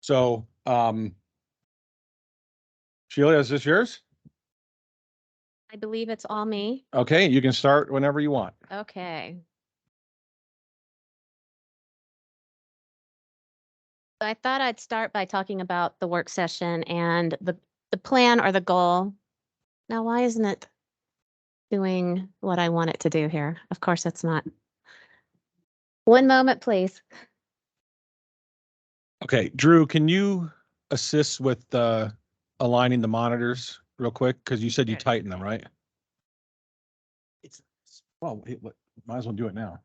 So, Sheila, is this yours? I believe it's all me. Okay, you can start whenever you want. Okay. So I thought I'd start by talking about the work session and the plan or the goal. Now, why isn't it doing what I want it to do here? Of course, it's not. One moment, please. Okay, Drew, can you assist with aligning the monitors real quick? Because you said you tightened them, right? Well, might as well do it now.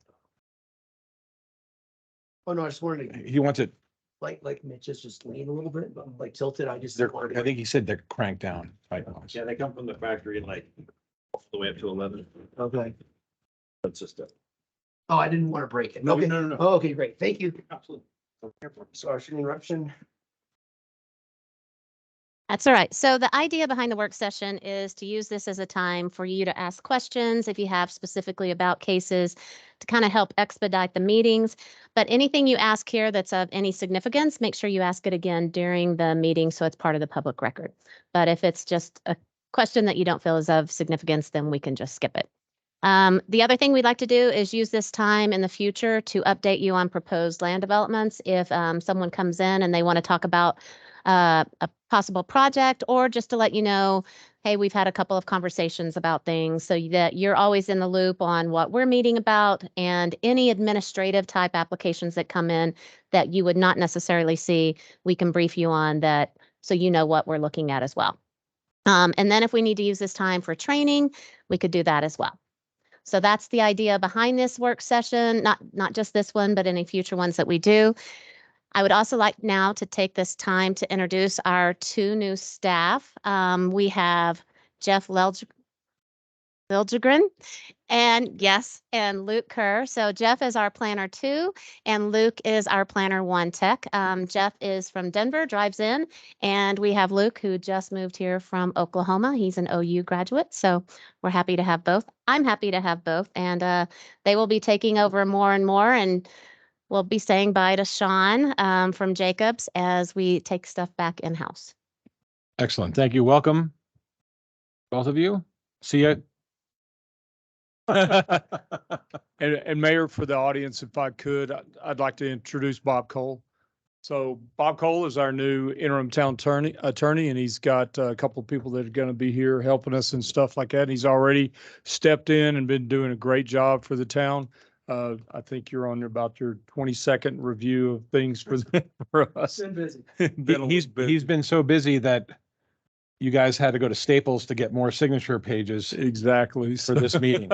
Oh, no, I just wanted to, He wants it, like Mitch just lean a little bit, but like tilted, I just. I think he said they're cranked down. Tight ones. Yeah, they come from the factory like all the way up to 11. Okay. That's just it. Oh, I didn't want to break it. No, Okay. no, no, no. Oh, okay, great. Thank you. Absolutely. Sorry for the interruption. That's all right. So the idea behind the work session is to use this as a time for you to ask questions if you have specifically about cases to kind of help expedite the meetings. But anything you ask here that's of any significance, make sure you ask it again during the meeting so it's part of the public record. But if it's just a question that you don't feel is of significance, then we can just skip it. The other thing we'd like to do is use this time in the future to update you on proposed land developments. If someone comes in and they want to talk about a possible project, or just to let you know, hey, we've had a couple of conversations about things so that you're always in the loop on what we're meeting about and any administrative type applications that come in that you would not necessarily see, we can brief you on that so you know what we're looking at as well. And then if we need to use this time for training, we could do that as well. So that's the idea behind this work session, not just this one, but any future ones that we do. I would also like now to take this time to introduce our two new staff. We have Jeff Liljegren and Luke Kerr. So Jeff is our planner 2 and Luke is our planner 1 tech. Jeff is from Denver, drives in, and we have Luke who just moved here from Oklahoma. He's an OU graduate, so we're happy to have both. I'm happy to have both, and they will be taking over more and more, and we'll be saying bye to Sean from Jacobs as we take stuff back in-house. Excellent. Thank you. Welcome, both of you. See you. And Mayor, for the audience, if I could, I'd like to introduce Bob Cole. So Bob Cole is our new interim town attorney, and he's got a couple of people that are going to be here helping us and stuff like that. And he's already stepped in and been doing a great job for the town. I think you're on about your 22nd review of things for us. Been busy. He's been so busy that you guys had to go to Staples to get more signature pages Exactly. for this meeting.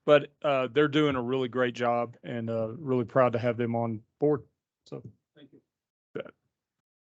But they're doing a really great job, and really proud to have them on board. So thank you.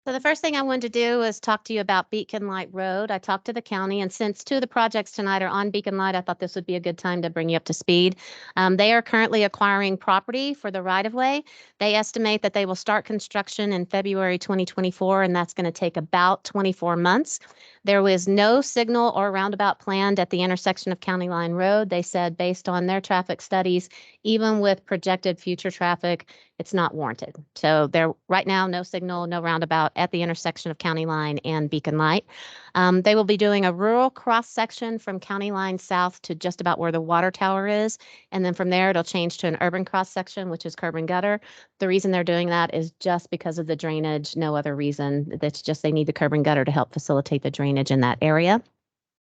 So the first thing I wanted to do is talk to you about Beacon Light Road. I talked to the county, and since 2 of the projects tonight are on Beacon Light, I thought this would be a good time to bring you up to speed. They are currently acquiring property for the right-of-way. They estimate that they will start construction in February 2024, and that's going to take about 24 months. There was no signal or roundabout planned at the intersection of County Line Road. They said based on their traffic studies, even with projected future traffic, it's not warranted. So there right now, no signal, no roundabout at the intersection of County Line and Beacon Light. They will be doing a rural cross section from County Line south to just about where the water tower is. And then from there, it'll change to an urban cross section, which is curb and gutter. The reason they're doing that is just because of the drainage, no other reason. That's just they need the curb and gutter to help facilitate the drainage in that area.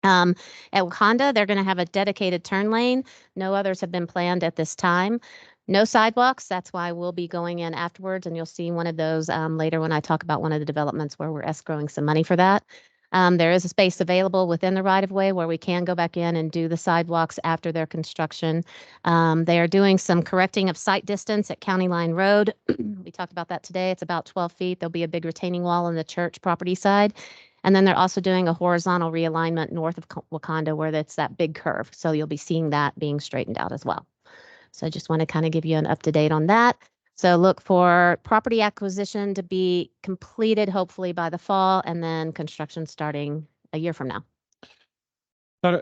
At Wakanda, they're going to have a dedicated turn lane. No others have been planned at this time. No sidewalks. That's why we'll be going in afterwards, and you'll see one of those later when I talk about one of the developments where we're escrowing some money for that. There is a space available within the right-of-way where we can go back in and do the sidewalks after their construction. They are doing some correcting of sight distance at County Line Road. We talked about that today. It's about 12 feet. There'll be a big retaining wall on the church property side. And then they're also doing a horizontal realignment north of Wakanda where that's that big curve. So you'll be seeing that being straightened out as well. So I just want to kind of give you an up-to-date on that. So look for property acquisition to be completed hopefully by the fall, and then construction starting a year from now. I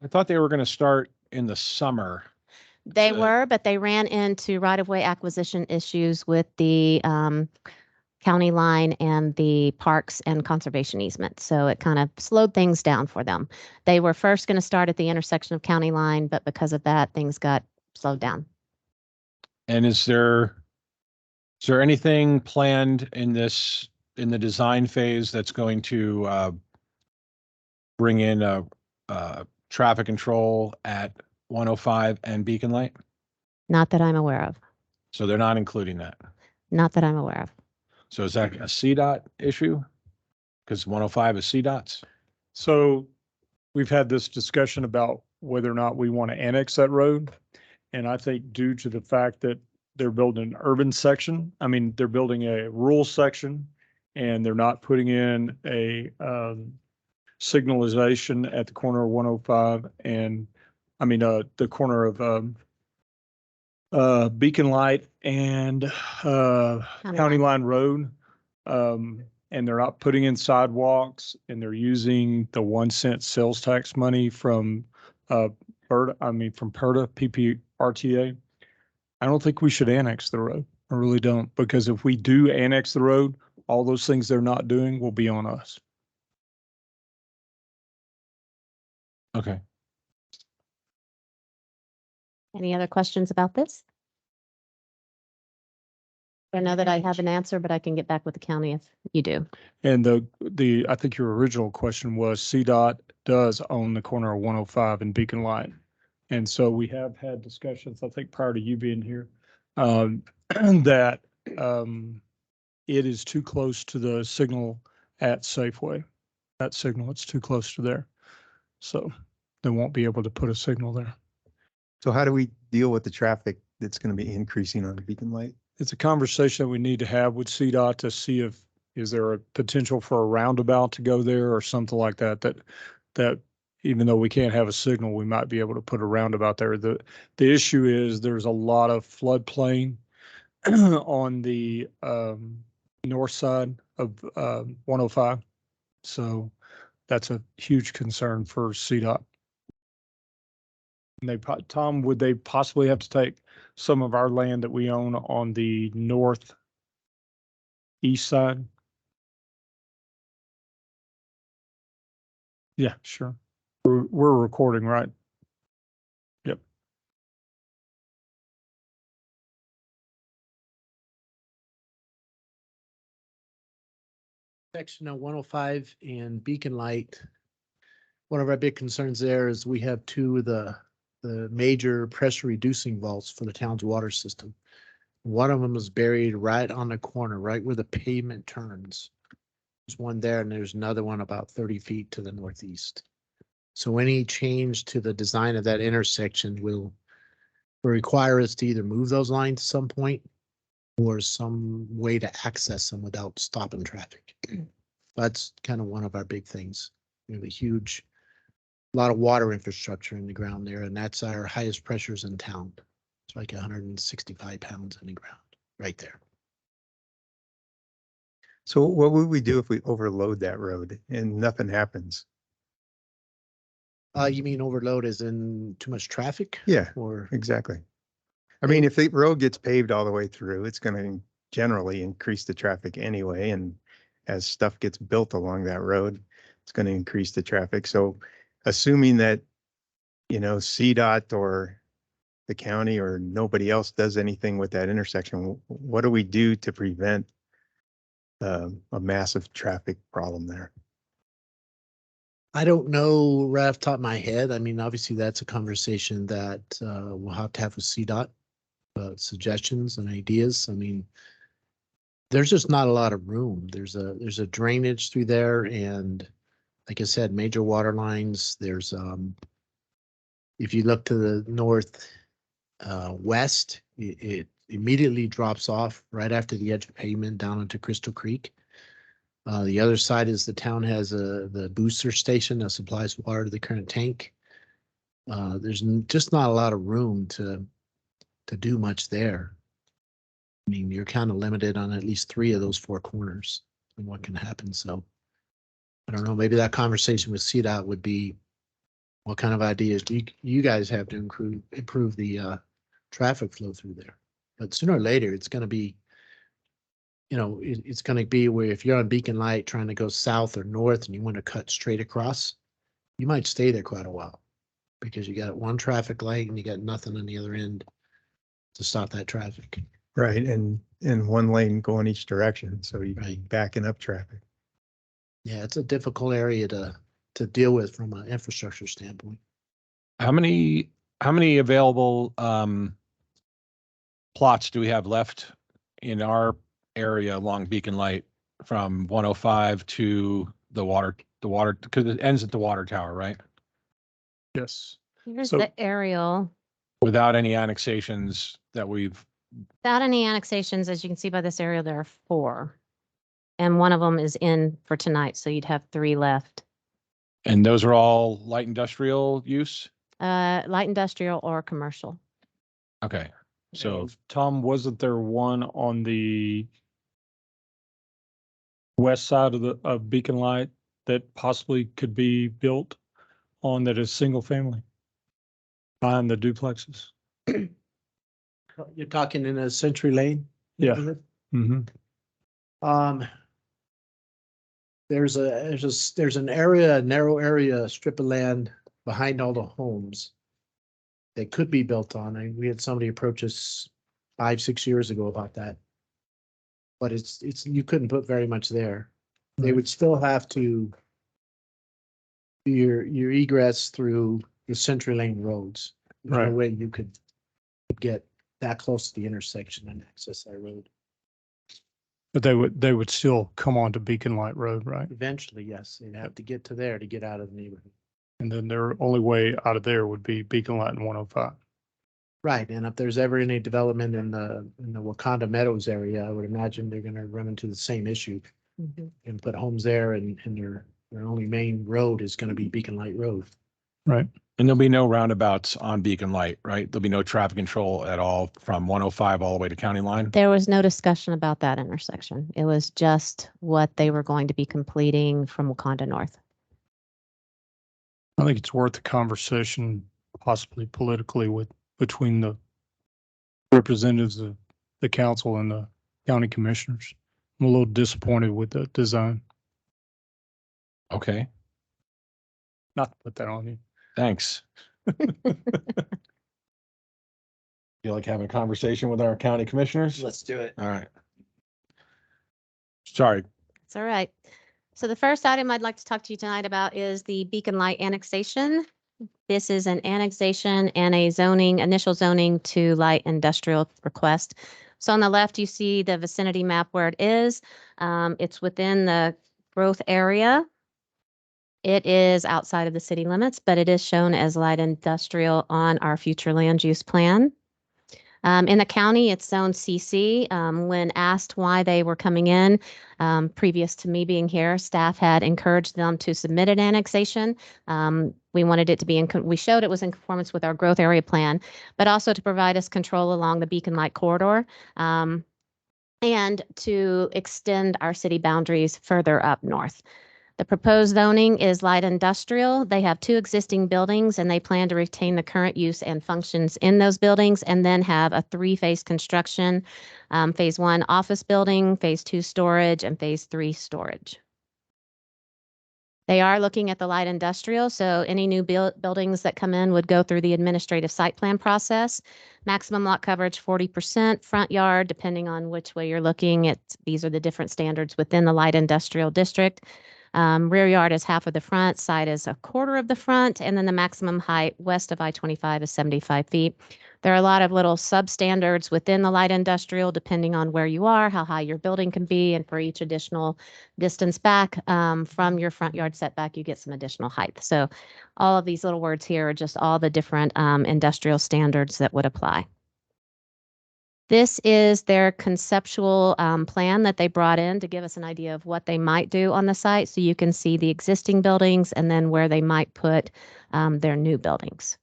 thought they were going to start in the summer. They were, but they ran into right-of-way acquisition issues with the county line and the parks and conservation easement. So it kind of slowed things down for them. They were first going to start at the intersection of county line, but because of that, things got slowed down. And is there anything planned in the design phase that's going to bring in traffic control at 105 and Beacon Light? Not that I'm aware of. So they're not including that. Not that I'm aware of. So is that a CDOT issue? Because 105 is CDOT's? So we've had this discussion about whether or not we want to annex that road. And I think due to the fact that they're building an urban section, I mean, they're building a rural section and they're not putting in a signalization at the corner of 105 and, I mean, the corner of Beacon Light and County Line Road. And they're not putting in sidewalks and they're using the 1 cent sales tax money from PERTA, PPRTA. I don't think we should annex the road. I really don't, because if we do annex the road, all those things they're not doing will be on us. Okay. Any other questions about this? I know that I have an answer, but I can get back with the county if you do. And I think your original question was CDOT does own the corner of 105 and Beacon Light. And so we have had discussions, I think prior to you being here, that it is too close to the signal at Safeway. That signal, it's too close to there. So they won't be able to put a signal there. So how do we deal with the traffic that's going to be increasing on Beacon Light? It's a conversation that we need to have with CDOT to see if, is there a potential for a roundabout to go there or something like that, that even though we can't have a signal, we might be able to put a roundabout there. The issue is there's a lot of floodplain on the north side of 105. So that's a huge concern for CDOT. And Tom, would they possibly have to take some of our land that we own on the northeast side? Yeah, sure. We're recording, right? Yep. Section of 105 and Beacon Light. One of our big concerns there is we have two of the major pressure reducing vaults for the town's water system. One of them is buried right on the corner, right where the pavement turns. There's one there and there's another one about 30 feet to the northeast. So any change to the design of that intersection will require us to either move those lines at some point or some way to access them without stopping traffic. That's kind of one of our big things. We have a lot of water infrastructure in the ground there, and that's our highest pressures in town. It's like 165 pounds in the ground right there. So what would we do if we overload that road and nothing happens? You mean overload as in too much traffic? Yeah, Or exactly. I mean, if the road gets paved all the way through, it's going to generally increase the traffic anyway. And as stuff gets built along that road, it's going to increase the traffic. So assuming that, CDOT or the county or nobody else does anything with that intersection, what do we do to prevent a massive traffic problem there? I don't know right off the top of my head. I mean, obviously that's a conversation that we'll have to have with CDOT, suggestions and ideas. I mean, there's just not a lot of room. There's a drainage through there, and like I said, major water lines. There's if you look to the north west, it immediately drops off right after the edge of pavement down into Crystal Creek. The other side is the town has the booster station that supplies water to the current tank. There's just not a lot of room to do much there. I mean, you're kind of limited on at least 3 of those 4 corners and what can happen. So I don't know, maybe that conversation with CDOT would be, what kind of ideas do you guys have to improve the traffic flow through there? But sooner or later, it's going to be it's going to be where if you're on Beacon Light trying to go south or north and you want to cut straight across, you might stay there quite a while because you got one traffic light and you got nothing on the other end to stop that traffic. Right, and one lane going each direction, so you'd be Right. backing up traffic. Yeah, it's a difficult area to deal with from an infrastructure standpoint. How many available plots do we have left in our area along Beacon Light from 105 to the water, because it ends at the water tower, right? Yes. Here's So- the aerial. Without any annexations that we've, Without any annexations, as you can see by this aerial, there are 4. And one of them is in for tonight, so you'd have 3 left. and those are all light industrial use? Light industrial or commercial. Okay, so And Tom, wasn't there one on the west side of Beacon Light that possibly could be built on that is single family? Behind the duplexes? You're talking in a Century Lane? Yeah. neighborhood? Mm-hmm. There's an area, a narrow area, a strip of land behind all the homes that could be built on. And we had somebody approach us 5-6 years ago about that. But you couldn't put very much there. They Right. would still have to do your egress through the Century Lane roads. There's no Right. way you could get that close to the intersection and access that road. But they would still come onto Beacon Light Road, right? Eventually, yes, they'd have to get to there to get out of the neighborhood. And then their only way out of there would be Beacon Light and 105. Right, and if there's ever any development in the Wakanda Meadows area, I would imagine they're gonna run into the same issue and put homes there and their only main road is gonna be Beacon Light Road. Right. and there'll be no roundabouts on Beacon Light, right? There'll be no traffic control at all from 105 all the way to County Line? There was no discussion about that intersection. It was just what they were going to be completing from Wakanda North. I think it's worth a conversation, possibly politically, between the representatives of the council and the county commissioners. I'm a little disappointed with the design. Okay, Not to put that on you. thanks. You like having a conversation with our county commissioners? Let's do it. All right. Sorry, It's all right. So the first item I'd like to talk to you tonight about is the Beacon Light annexation. This is an annexation and a initial zoning to light industrial request. So on the left, you see the vicinity map where it is. It's within the growth area. It is outside of the city limits, but it is shown as light industrial on our future land use plan. In the county, it's zone CC. When asked why they were coming in, previous to me being here, staff had encouraged them to submit an annexation. We wanted it to be we showed it was in conformance with our growth area plan, but also to provide us control along the Beacon Light corridor, and to extend our city boundaries further up north. The proposed zoning is light industrial. They have 2 existing buildings and they plan to retain the current use and functions in those buildings and then have a 3-phase construction. Phase 1 office building, phase 2 storage, and phase 3 storage. They are looking at the light industrial, so any new buildings that come in would go through the administrative site plan process. Maximum lot coverage 40%, front yard, depending on which way you're looking at. These are the different standards within the light industrial district. Rear yard is half of the front, side is a quarter of the front, and then the maximum height west of I-25 is 75 feet. There are a lot of little substandards within the light industrial, depending on where you are, how high your building can be, and for each additional distance back from your front yard setback, you get some additional height. So all of these little words here are just all the different industrial standards that would apply. This is their conceptual plan that they brought in to give us an idea of what they might do on the site. So you can see the existing buildings and then where they might put their new buildings.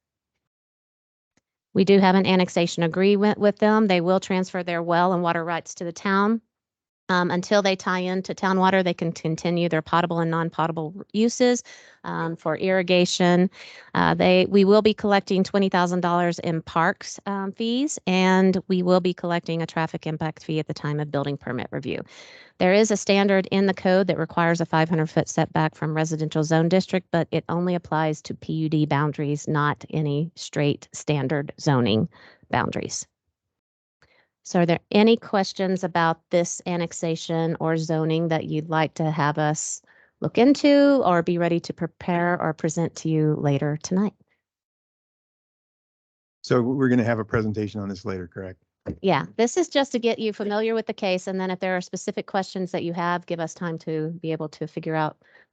We do have an annexation agreement with them. They will transfer their well and water rights to the town. Until they tie into town water, they can continue their potable and non-potable uses for irrigation. We will be collecting $20,000 in parks fees, and we will be collecting a traffic impact fee at the time of building permit review. There is a standard in the code that requires a 500-foot setback from residential zone district, but it only applies to PUD boundaries, not any straight standard zoning boundaries. So are there any questions about this annexation or zoning that you'd like to have us look into or be ready to prepare or present to you later tonight? So we're going to have a presentation on this later, correct? Yeah, this is just to get you familiar with the case, and then if there are specific questions that you have, give us time to be able to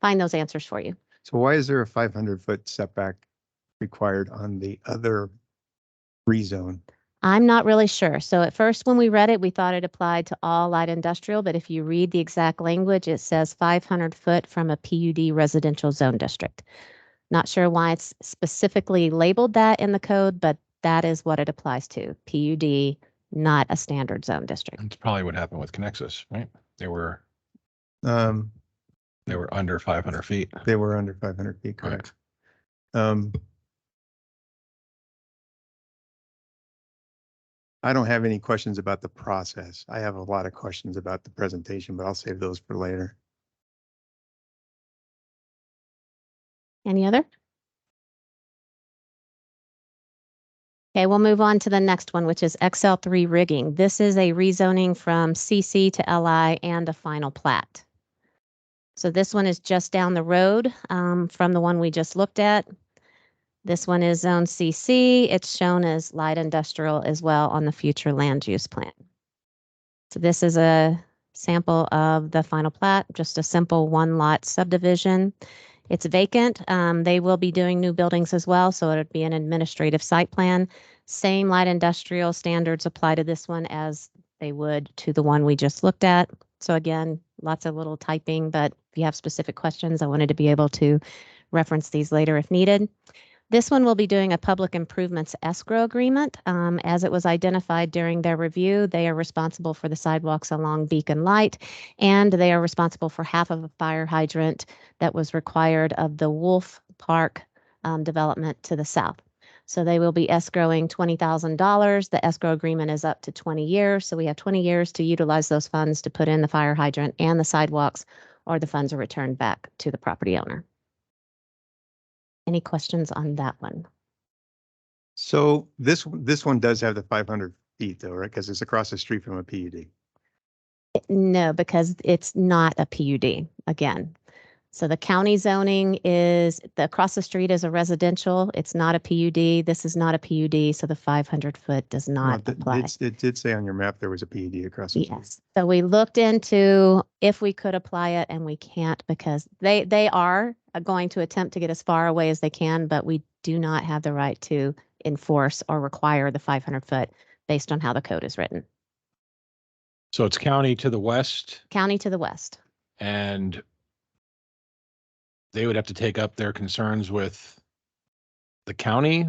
find those answers for you. So why is there a 500-foot setback required on the other rezone? I'm not really sure. So at first, when we read it, we thought it applied to all light industrial, but if you read the exact language, it says 500 foot from a PUD residential zone district. Not sure why it's specifically labeled that in the code, but that is what it applies to. PUD, not a standard zone district. That's probably what happened with Connexus, right? They were Um, under 500 feet. They were under 500 feet, correct? I don't have any questions about the process. I have a lot of questions about the presentation, but I'll save those for later. Any other? Okay, we'll move on to the next one, which is XL3 rigging. This is a rezoning from CC to LI and a final plat. So this one is just down the road from the one we just looked at. This one is zone CC. It's shown as light industrial as well on the future land use plan. So this is a sample of the final plat, just a simple one lot subdivision. It's vacant. They will be doing new buildings as well, so it would be an administrative site plan. Same light industrial standards apply to this one as they would to the one we just looked at. So again, lots of little typing, but if you have specific questions, I wanted to be able to reference these later if needed. This one will be doing a public improvements escrow agreement. As it was identified during their review, they are responsible for the sidewalks along Beacon Light, and they are responsible for half of a fire hydrant that was required of the Wolf Park development to the south. So they will be escrowing $20,000. The escrow agreement is up to 20 years. So we have 20 years to utilize those funds to put in the fire hydrant and the sidewalks, or the funds are returned back to the property owner. Any questions on that one? So this one does have the 500 feet though, right? Because it's across the street from a PUD. No, because it's not a PUD again. So the county zoning is across the street is a residential. It's not a PUD. This is not a PUD. So the 500 foot does not apply. It did say on your map there was a PUD across the street. Yes. So we looked into if we could apply it, and we can't because they are going to attempt to get as far away as they can, but we do not have the right to enforce or require the 500 foot based on how the code is written. So it's county to the west, County to the west. and they would have to take up their concerns with the county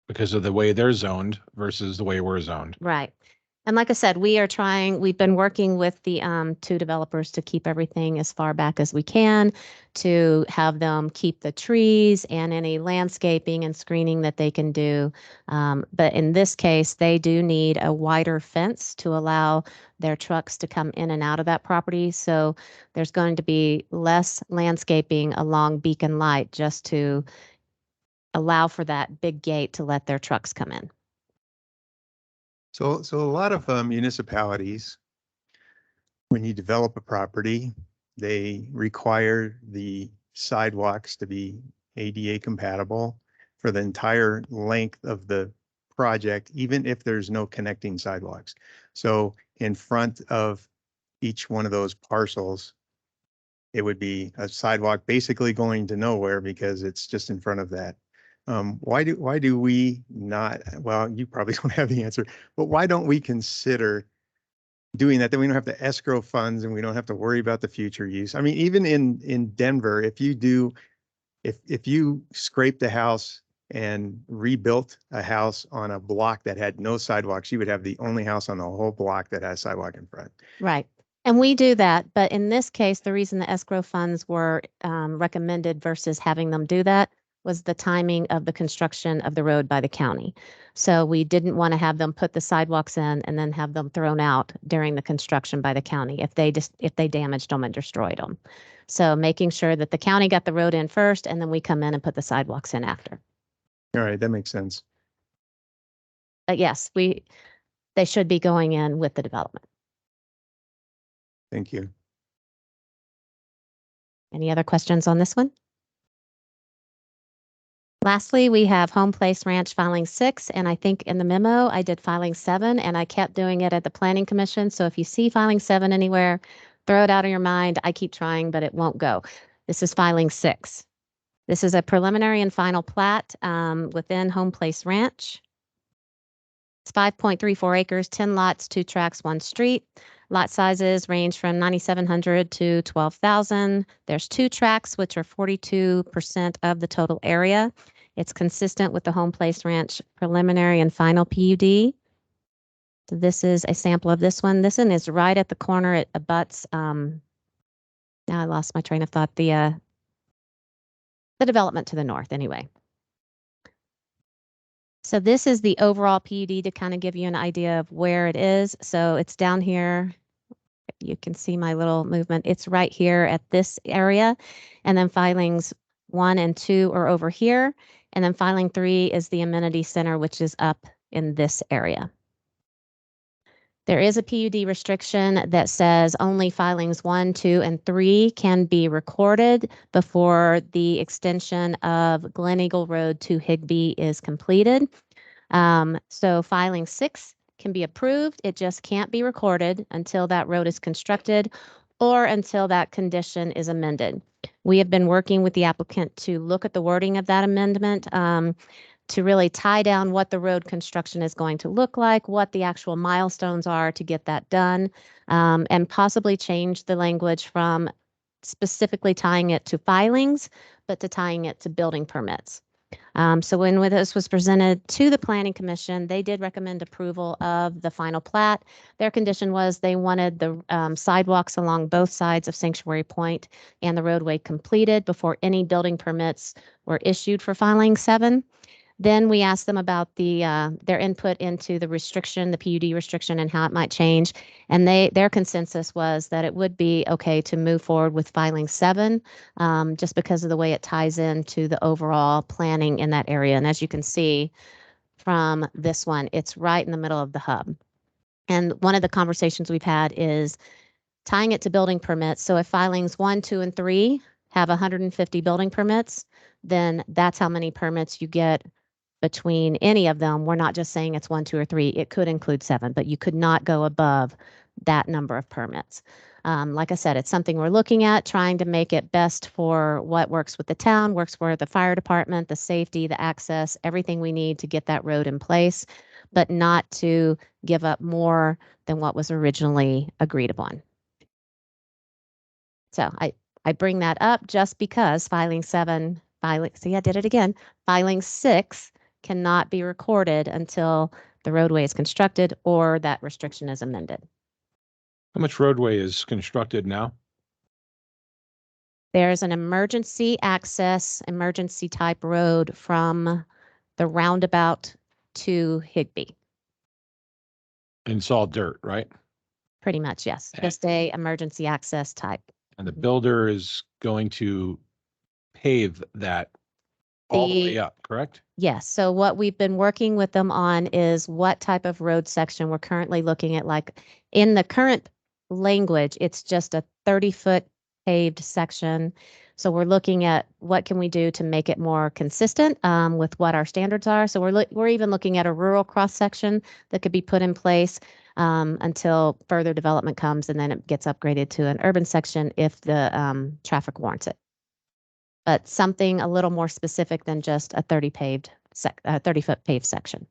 because of the way they're zoned versus the way we're zoned. Right. And like I said, we've been working with the two developers to keep everything as far back as we can, to have them keep the trees and any landscaping and screening that they can do. But in this case, they do need a wider fence to allow their trucks to come in and out of that property. So there's going to be less landscaping along Beacon Light just to allow for that big gate to let their trucks come in. So a lot of municipalities, when you develop a property, they require the sidewalks to be ADA compatible for the entire length of the project, even if there's no connecting sidewalks. So in front of each one of those parcels, it would be a sidewalk basically going to nowhere because it's just in front of that. Why do we not, well, you probably don't have the answer, but why don't we consider doing that? Then we don't have to escrow funds and we don't have to worry about the future use. I mean, even in Denver, if you scraped a house and rebuilt a house on a block that had no sidewalks, you would have the only house on the whole block that has sidewalk in front. Right. And we do that, but in this case, the reason the escrow funds were recommended versus having them do that was the timing of the construction of the road by the county. So we didn't want to have them put the sidewalks in and then have them thrown out during the construction by the county if they damaged them and destroyed them. So making sure that the county got the road in first and then we come in and put the sidewalks in after. All right, that makes sense. But yes, they should be going in with the development. Thank you. Any other questions on this one? Lastly, we have Home Place Ranch filing 6, and I think in the memo I did filing 7, and I kept doing it at the Planning Commission. So if you see filing 7 anywhere, throw it out of your mind. I keep trying, but it won't go. This is filing 6. This is a preliminary and final plat within Home Place Ranch. It's 5.34 acres, 10 lots, 2 tracks, 1 street. Lot sizes range from 9,700 to 12,000. There's 2 tracks, which are 42% of the total area. It's consistent with the Home Place Ranch preliminary and final PUD. So this is a sample of this one. This one is right at the corner. It abuts. Now I lost my train of thought. The development to the north, anyway. So this is the overall PUD to kind of give you an idea of where it is. So it's down here. You can see my little movement. It's right here at this area. And then filings 1 and 2 are over here. And then filing 3 is the amenity center, which is up in this area. There is a PUD restriction that says only filings 1, 2, and 3 can be recorded before the extension of Glen Eagle Road to Higbee is completed. So filing 6 can be approved. It just can't be recorded until that road is constructed or until that condition is amended. We have been working with the applicant to look at the wording of that amendment to really tie down what the road construction is going to look like, what the actual milestones are to get that done, and possibly change the language from specifically tying it to filings, but to tying it to building permits. So when this was presented to the Planning Commission, they did recommend approval of the final plat. Their condition was they wanted the sidewalks along both sides of Sanctuary Point and the roadway completed before any building permits were issued for filing 7. Then we asked them about their input into the restriction, the PUD restriction, and how it might change. And their consensus was that it would be okay to move forward with filing 7, just because of the way it ties into the overall planning in that area. And as you can see from this one, it's right in the middle of the hub. And one of the conversations we've had is tying it to building permits. So if filings 1, 2, and 3 have 150 building permits, then that's how many permits you get between any of them. We're not just saying it's 1, 2, or 3. It could include 7, but you could not go above that number of permits. Like I said, it's something we're looking at, trying to make it best for what works with the town, works for the fire department, the safety, the access, everything we need to get that road in place, but not to give up more than what was originally agreed upon. So I bring that up just because filing 7, see, I did it again. Filing 6 cannot be recorded until the roadway is constructed or that restriction is amended. How much roadway is constructed now? There's an emergency access, emergency type road from the roundabout to Higbee. And it's all dirt, right? Pretty much, yes. Just a emergency access type. And the builder is going to pave that all the way up, correct? Yes. So what we've been working with them on is what type of road section we're currently looking at. Like in the current language, it's just a 30-foot paved section. So we're looking at what can we do to make it more consistent with what our standards are. So we're even looking at a rural cross section that could be put in place until further development comes, and then it gets upgraded to an urban section if the traffic warrants it. But something a little more specific than just a 30-foot paved section.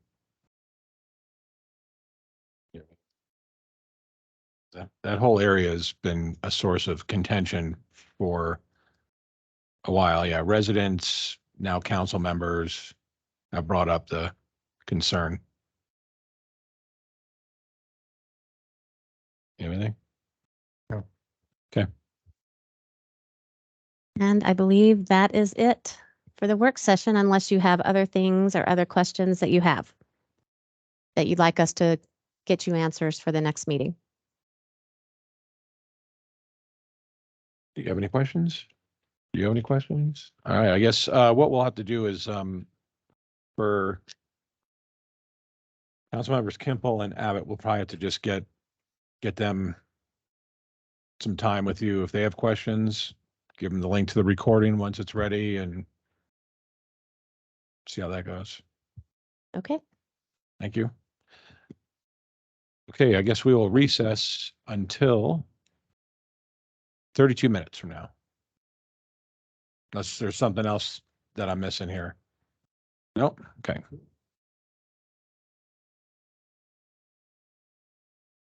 That whole area has been a source of contention for a while. Yeah, residents, now council members have brought up the concern. Anything? And I believe that is it for the work session, unless you have other things or other questions that you have that you'd like us to get you answers for the next meeting. Do you have any questions? Do you have any questions? All right, I guess what we'll have to do is for Councilmembers Kimple and Abbott, we'll probably have to just get them some time with you. If they have questions, give them the link to the recording once it's ready and see how that goes. Okay. Thank you. Okay, I guess we will recess until 32 minutes from now. Unless there's something else that I'm missing here. Nope, okay.